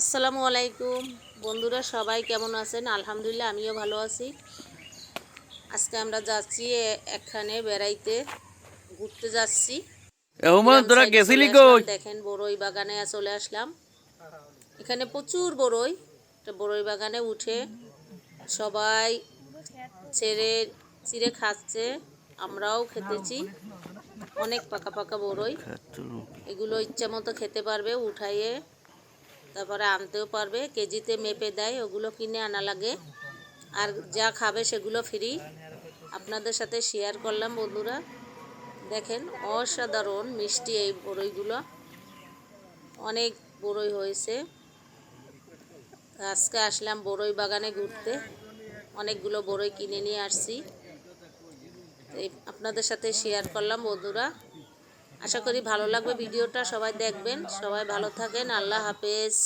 আসসালামু আলাইকুম বন্ধুরা, সবাই কেমন আছেন? আলহামদুলিল্লাহ, আমিও ভালো আছি। আজকে আমরা যাচ্ছি এখানে বেড়াইতে, ঘুরতে যাচ্ছি। গ্রাম তোরা সাইডে চলে গেছিলি আসলাম। কই? দেখেন, বড়ই বাগানে চলে আসলাম। এখানে প্রচুর বড়ই। বড়ই বাগানে উঠে সবাই ছেড়ে চিড়ে খাচ্ছে, আমরাও খেতেছি। অনেক পাকা পাকা বড়ই, এগুলো ইচ্ছা মতো খেতে পারবে, উঠাইয়ে তারপরে আনতেও পারবে। কেজিতে মেপে দেয়, ওগুলো কিনে আনা লাগে। আর যা খাবে সেগুলো ফ্রি। আপনাদের সাথে শেয়ার করলাম বন্ধুরা। দেখেন, অসাধারণ মিষ্টি এই বড়ইগুলো। অনেক বড়ই হয়েছে। আজকে আসলাম বড়ই বাগানে ঘুরতে, অনেকগুলো বড়ই কিনে নিয়ে আসছি। আপনাদের সাথে শেয়ার করলাম বন্ধুরা। আশা করি ভালো লাগবে ভিডিওটা। সবাই দেখবেন, সবাই ভালো থাকেন। আল্লাহ হাফেজ।